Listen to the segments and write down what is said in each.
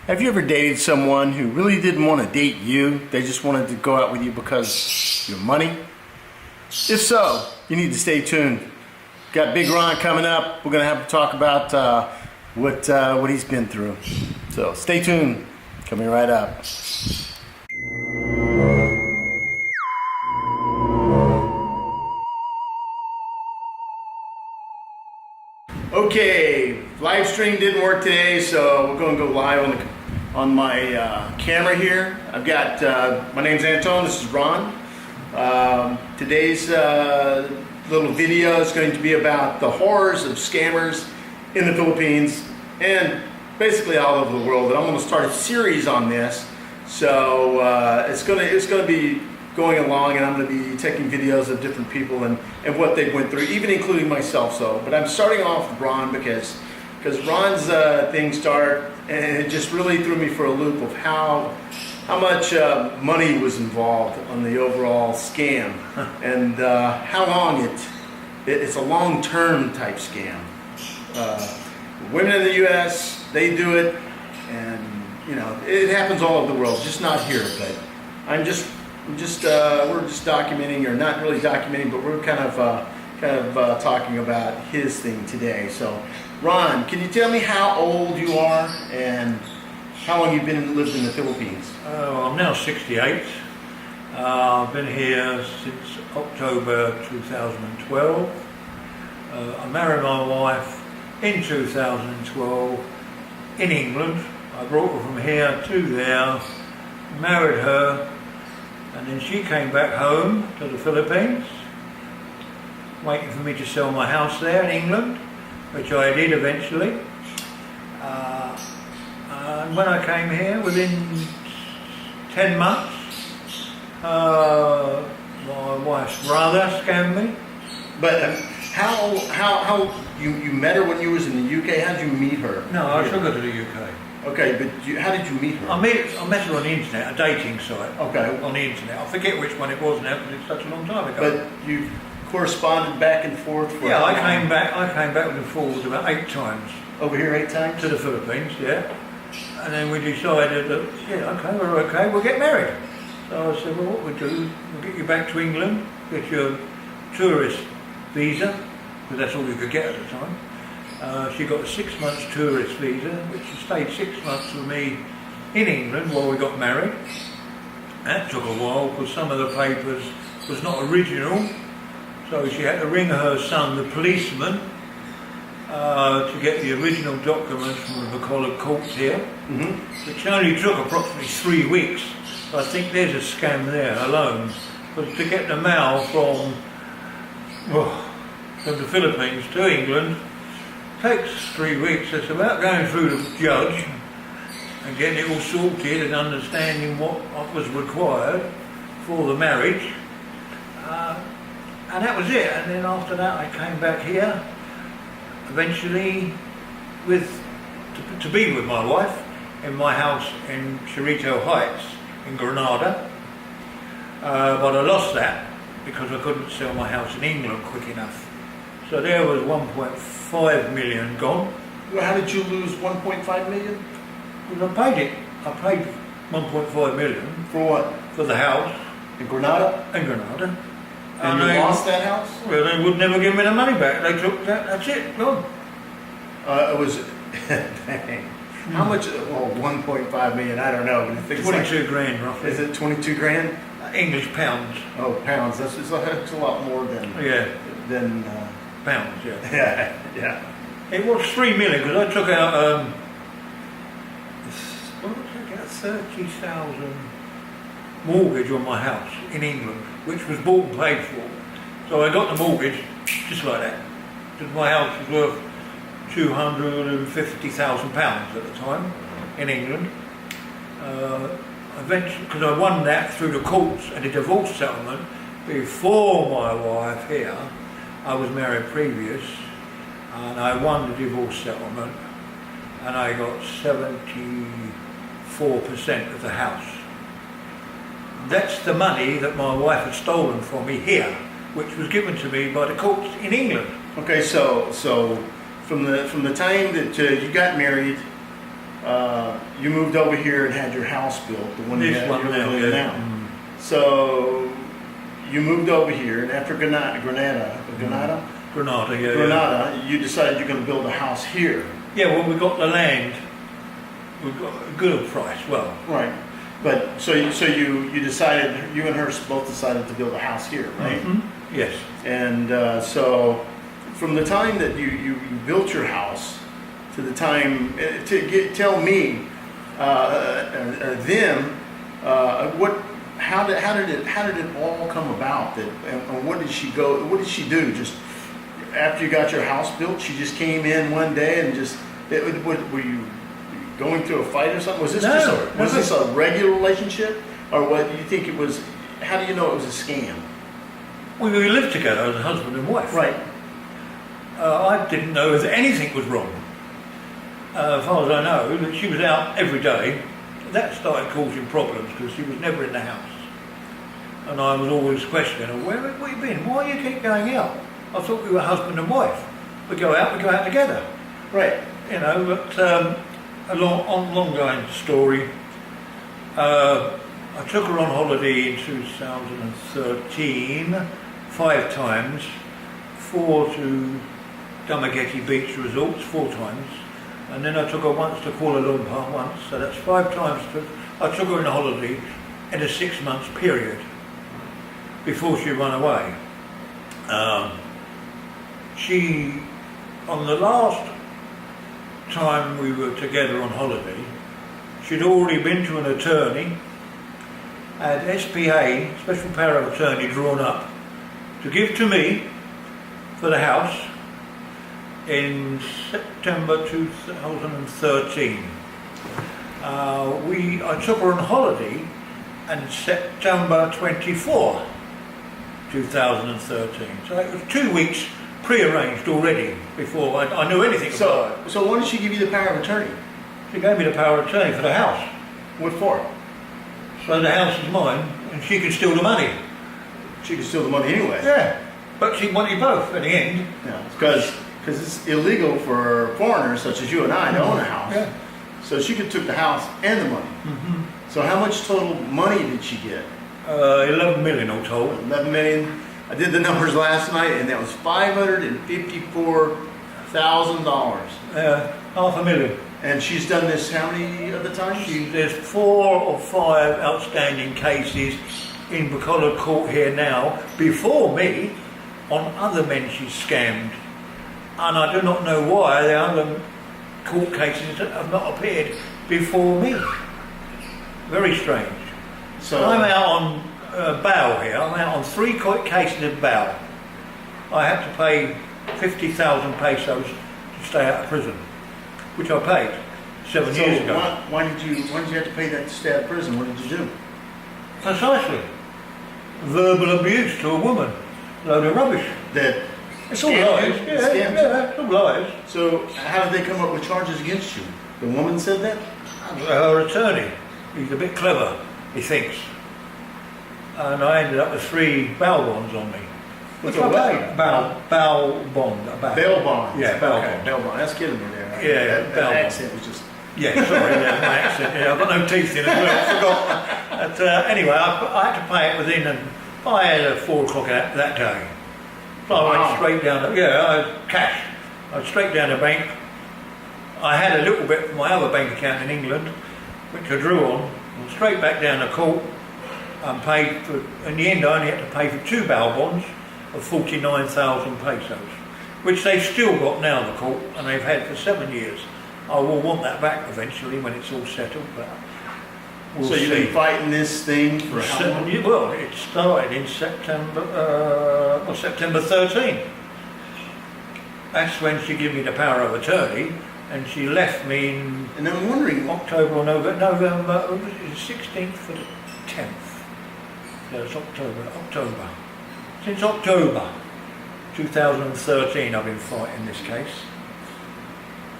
Have you ever dated someone who really didn't want to date you? They just wanted to go out with you because of your money? If so, you need to stay tuned. Got Big Ron coming up. We're going to have to talk about what he's been through. So stay tuned. Coming right up. Okay, live stream didn't work today, so we're going to go live on my camera here. I've got, my name's Anton, this is Ron. Today's little video is going to be about the horrors of scammers in the Philippines and basically all over the world. And I'm going to start a series on this, so it's going to be going along, and I'm going to be taking videos of different people and what they went through, even including myself. So, but I'm starting off with Ron because Ron's thing started, and it just really threw me for a loop of how much money was involved on the overall scam, and how long it's a long-term type scam. Women in the U.S., they do it, and you know it happens all over the world, just not here. But we're just documenting, or not really documenting, but we're kind of talking about his thing today. So, Ron, can you tell me how old you are and how long you've lived in the Philippines? I'm now 68. I've been here since October 2012. I married my wife in 2012 in England. I brought her from here to there, married her, and then she came back home to the Philippines, waiting for me to sell my house there in England, which I did eventually. And when I came here, within 10 months, my wife's brother scammed me. But how you met her when you was in the UK? How did you meet her? No, I took her to the UK. Okay, but how did you meet her? I met her on the internet, a dating site. Okay. On the internet. I forget which one it was now because it's such a long time ago. But you corresponded back and forth for I came back and forth about 8 times. Over here 8 times? To the Philippines, yeah. And then we decided that, we're okay, we'll get married. So I said, well, what we'll do, we'll get you back to England, get your tourist visa, because that's all you could get at the time. She got a 6 months tourist visa, which she stayed 6 months with me in England while we got married. That took a while because some of the papers was not original, so she had to ring her son, the policeman, to get the original documents from the Collar courts here, which only took approximately 3 weeks. So I think there's a scam there alone, because to get the mail from the Philippines to England takes 3 weeks. It's about going through the judge and getting it all sorted and understanding what was required for the marriage, and that was it. And then after that I came back here eventually to be with my wife in my house in Cerrito Heights in Granada, but I lost that because I couldn't sell my house in England quick enough. So there was 1.5 million gone. Well, how did you lose 1.5 million? Well, I paid it. I paid 1.5 million. For what? For the house. In Granada? In Granada. And you lost that house? Well, they would never give me the money back. They took that, that's it, gone. It was, dang. How much, 1.5 million, I don't know. But 22 grand roughly. Is it 22 grand? English pounds. Oh, pounds. That's a lot more than... Yeah. Than... Pounds, yeah. Yeah, yeah. It was 3 million because I took out, what did I take out? 30,000 mortgage on my house in England, which was bought and paid for. So I got the mortgage just like that. Because my house was worth £250,000 at the time in England. Eventually, because I won that through the courts and the divorce settlement before my wife here. I was married previous, and I won the divorce settlement, and I got 74% of the house. That's the money that my wife had stolen from me here, which was given to me by the courts in England. Okay, so from the time that you got married, you moved over here and had your house built, the one This one you're now, living in yeah. now. So you moved over here, and after Granada, Granada, yeah. Granada, you decided you're going to build a house here. Yeah, well, we got the land. We got a good price. Well, Right. But so you decided, you and her both decided to build a house here, right? yes. And so from the time that you built your house to the time tell me them how did it all come about that, and what did she do just after you got your house built? She just came in one day and just were you going through a fight or something? Was this this a regular relationship, or what do you think it was? How do you know it was a scam? We lived together as a husband and wife. Right. I didn't know if anything was wrong. As far as I know, that she was out every day. That started causing problems because she was never in the house. And I was always questioning her, where have you been? Why do you keep going out? I thought we were husband and wife. We go out together. Right. You know, but a long going story. I took her on holiday in 2013, 5 times, 4 to Dumaguete Beach Resorts, 4 times, and then I took her once to Kuala Lumpur once, so that's 5 times. I took her on a holiday in a 6 months period before she ran away. On the last time we were together on holiday, she'd already been to an attorney, had SPA, special power of attorney, drawn up to give to me for the house in September 2013. I took her on holiday in September 24, 2013. So it was 2 weeks pre-arranged already before I knew anything about it. So why did she give you the power of attorney? She gave me the power of attorney for the house. What for? So the house is mine and she can steal the money. She could steal the money anyway. Yeah, but she wanted both in the end. Yeah, because it's illegal for foreigners such as you and I to own a house. Yeah. So she could took the house and the money. So how much total money did she get? 11 million all told. 11 million. I did the numbers last night, and that was $554,000. $500,000. And she's done this how many other times? There's 4 or 5 outstanding cases in Bucola Court here now, before me, on other men she's scammed. And I do not know why the other court cases have not appeared before me. Very strange. So I'm out on bail here. I'm out on 3 court cases of bail. I had to pay 50,000 pesos to stay out of prison, which I paid 7 years ago. Why did you have to pay that to stay out of prison? What did you do? Precisely. Verbal abuse to a woman. Load of rubbish. That It's all lies. Yeah, it's all lies. So how did they come up with charges against you? The woman said that? Her attorney, he's a bit clever, he thinks. And I ended up with 3 bail bonds on me. What's Which a I what? paid. Bail bond. Bail bond. Yeah, bail okay, bond. bail bond. That's killing me there. Yeah, that bail bond. accent was just. Yeah, sorry, yeah, my accent. Yeah, I've got no teeth in it. Well, I forgot. But anyway, I had to pay it within. I had 4 o'clock that day. So I went straight down. I had cash. I went straight down the bank. I had a little bit from my other bank account in England, which I drew on. Went straight back down the court and paid for. In the end, I only had to pay for 2 bail bonds of 49,000 pesos, which they've still got now, the court, and they've had for 7 years. I will want that back eventually when it's all settled, but we'll So you've see. been fighting this thing for how long? 7 years. Well, it started in September 13. That's when she gave me the power of attorney, and she left me in And I'm wondering, October or November, 16th for the 10th. No, it's October. Since October 2013 I've been fighting this case.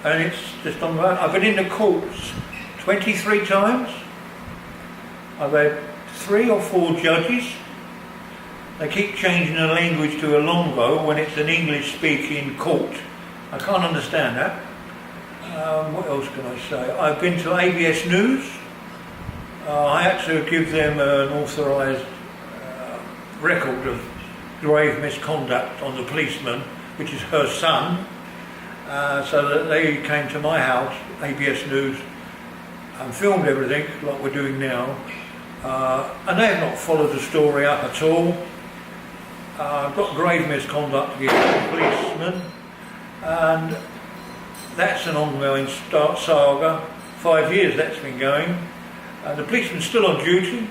And it's just on the run. I've been in the courts 23 times. I've had 3 or 4 judges. They keep changing the language to a Longo when it's an English-speaking court. I can't understand that. What else can I say? I've been to ABS News. I had to give them an authorised record of grave misconduct on the policeman, which is her son, so that they came to my house, ABS News, and filmed everything like we're doing now. And they have not followed the story up at all. I've got grave misconduct against the policeman, and that's an ongoing saga. 5 years that's been going. The policeman's still on duty,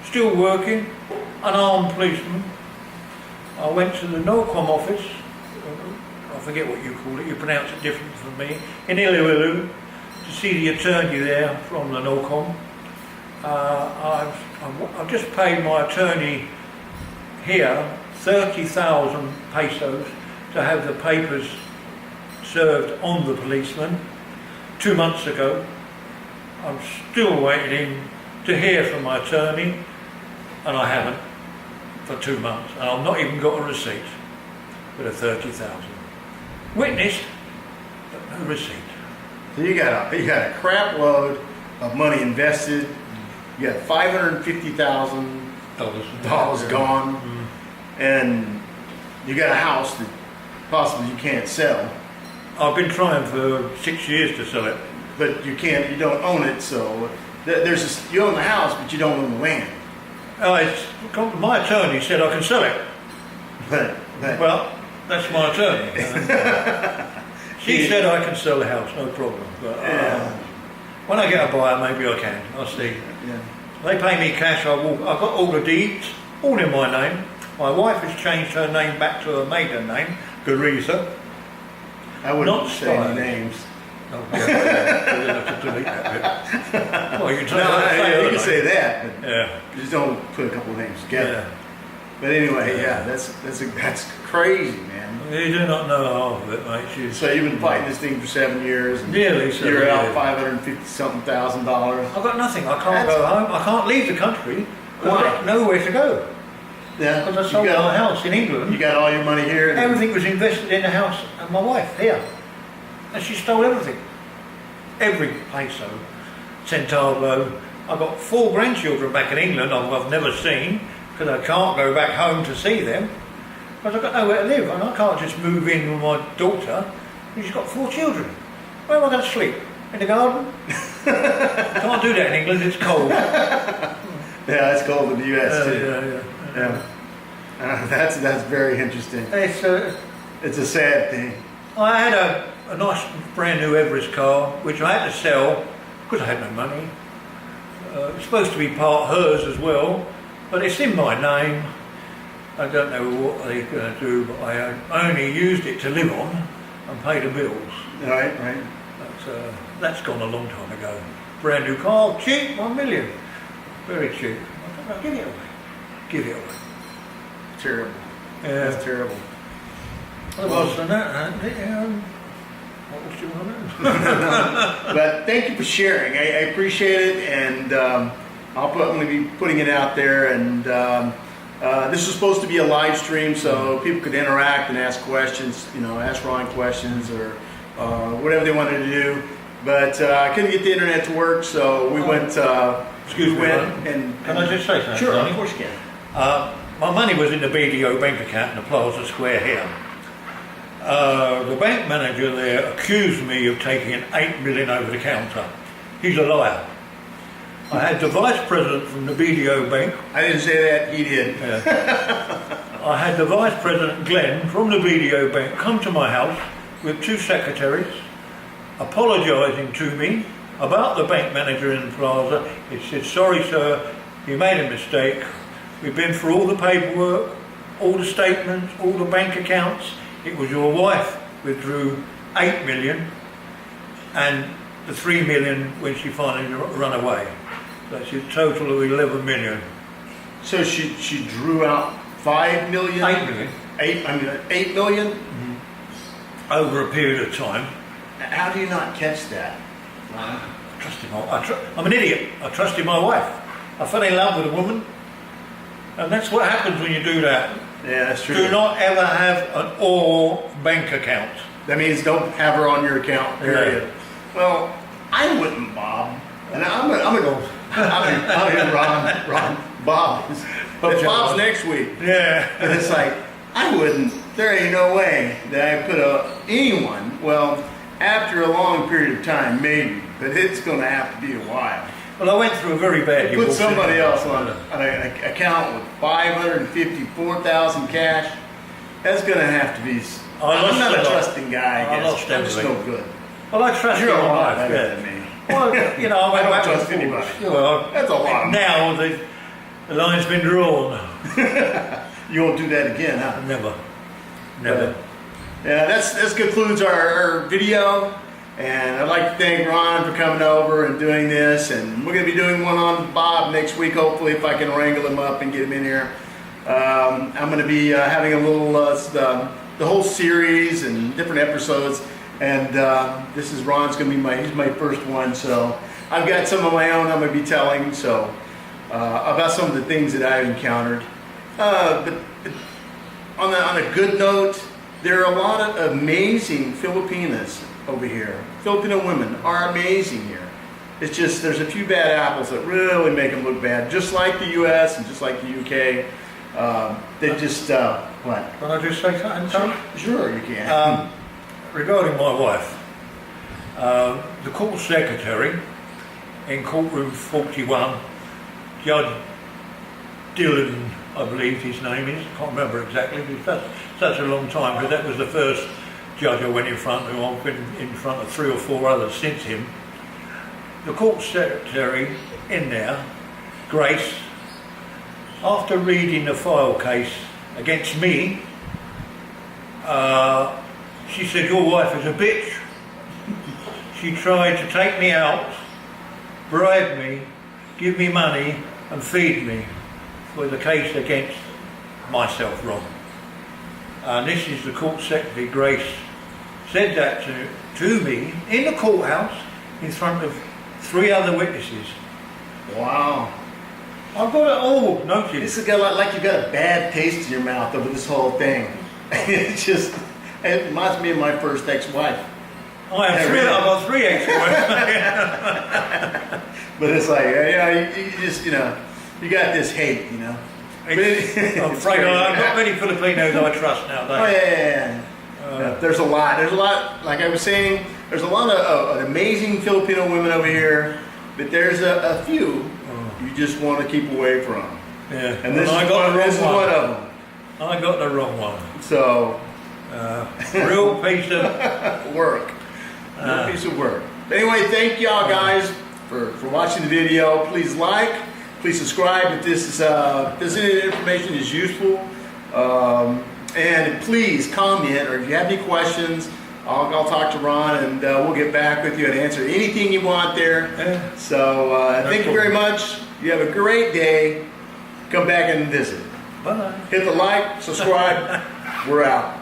still working, unarmed policeman. I went to the NOCOM office, I forget what you call it, you pronounce it different from me, in Iloilo, to see the attorney there from the NOCOM. I've just paid my attorney here 30,000 pesos to have the papers served on the policeman 2 months ago. I'm still waiting to hear from my attorney, and I haven't for 2 months, and I've not even got a receipt for the 30,000. Witnessed, but no receipt. So you got a crap load of money invested. You got $550,000 gone, and you got a house that possibly you can't sell. I've been trying for 6 years to sell it. But you can't, you don't own it, so you own the house, but you don't own the land. My attorney said I can sell it. But Well, that's my attorney. She said I can sell the house, no problem. But when I get a buyer, maybe I can. I'll see. Yeah. They pay me cash. I've got all the deeds, all in my name. My wife has changed her name back to her maiden name, Gariza. I wouldn't Not say any Stein. names. Oh, yeah, we'll have to delete that bit. Well, you You can say that, but Yeah. just don't put a couple of names together. Yeah. But anyway, that's crazy, man. You do not know half of it, mate. So you've been fighting this thing for 7 years, and Nearly 7 you're out years. $550-something thousand. I've got nothing. I can't go home. I can't leave the country. Why? I've got nowhere to go. Yeah, Because I sold my house in England. You got all your money here. And Everything was invested in the house and my wife here. And she stole everything. Every peso, centavo. I've got 4 grandchildren back in England I've never seen, because I can't go back home to see them. Because I've got nowhere to live, and I can't just move in with my daughter. She's got 4 children. Where am I going to sleep? In the garden? Can't do that in England, it's cold. Yeah, it's cold in the U.S. too. Yeah. That's very interesting. It's a sad thing. I had a nice brand new Everest car, which I had to sell because I had no money. It's supposed to be part hers as well, but it's in my name. I don't know what they're going to do, but I only used it to live on and pay the bills. Right. That's gone a long time ago. Brand new car, cheap, 1 million. Very cheap. I thought, no, give it away. Give it away. Terrible. Yeah. That's terrible. Otherwise than that, what else do you want to know? But thank you for sharing. I appreciate it, and I'm going to be putting it out there. And this was supposed to be a live stream, so people could interact and ask questions. Ask Ron questions or whatever they wanted to do. But I couldn't get the internet to work, so we went. Excuse me. And can I just say something? Sure, Ronnie? of course you can. My money was in the BDO bank account in the Plaza Square here. The bank manager there accused me of taking 8 million over the counter. He's a liar. I had the vice president from the BDO bank. I didn't say that, he did. I had the vice president, Glenn, from the BDO bank come to my house with 2 secretaries, apologising to me about the bank manager in the plaza. He said, sorry sir, you made a mistake. We've been through all the paperwork, all the statements, all the bank accounts. It was your wife withdrew 8 million and the 3 million when she finally run away. That's a total of 11 million. So she drew out 5 million? 8 million. 8 million? Mm-hmm. Over a period of time. How do you not catch that? I trusted I'm an idiot. I trusted my wife. I fell in love with a woman. And that's what happens when you do that. Yeah, that's true. Do not ever have an or bank account. That means don't have her on your account, period. Well, I wouldn't, Bob. And I'm Ron, Bob. But Bob's next week. Yeah. And it's like, I wouldn't. There ain't no way that I put anyone, well, after a long period of time, maybe, but it's going to have to be a while. Well, I went through a very bad Put divorce. somebody else on an account with $554,000 cash. That's going to have to be. I'm not a trusting guy. I guess. I'm just no good. Well, I trust You're your a lot wife. better than me. Well, you know, I don't back trust and anybody. forth. Well, That's a lot. Now the line's been drawn. You won't do that again, huh? Never. Never. Yeah, this concludes our video, and I'd like to thank Ron for coming over and doing this, and we're going to be doing one on Bob next week, hopefully, if I can wrangle him up and get him in here. I'm going to be having a little, the whole series and different episodes, and this is Ron's going to be he's my first one, so I've got some of my own I'm going to be telling, so about some of the things that I've encountered. But on a good note, there are a lot of amazing Filipinas over here. Filipino women are amazing here. It's just there's a few bad apples that really make them look bad, just like the U.S. and just like the U.K. They just what? Can I just say something, Tom? Sure, you can. Regarding my wife, the court secretary in courtroom 41, Judge Dillon, I believe his name is, I can't remember exactly, because that's such a long time, because that was the first judge I went in front of. I've been in front of 3 or 4 others since him. The court secretary in there, Grace, after reading the file case against me, she said, "Your wife is a bitch. She tried to take me out, bribe me, give me money and feed me with a case against myself, Ron." And this is the court secretary, Grace, said that to me in the courthouse in front of 3 other witnesses. Wow. I've got it all noted. This is like you got a bad taste in your mouth over this whole thing. It reminds me of my first ex-wife. I've got 3 ex-wives. But it's like, you just, you got this hate, I'm afraid I've not many Filipinos I trust nowadays. Oh, yeah. There's a lot, like I was saying, there's a lot of amazing Filipino women over here, but there's a few you just want to keep away from. Yeah. And this is one of them. I got the wrong one. So, real piece of work. Real piece of work. But anyway, thank y'all guys for watching the video. Please like, please subscribe if this any information is useful. And please comment, or if you have any questions, I'll talk to Ron and we'll get back with you and answer anything you want there. Yeah. So thank you very much. You have a great day. Come back and visit. Bye. Hit the like, subscribe. We're out.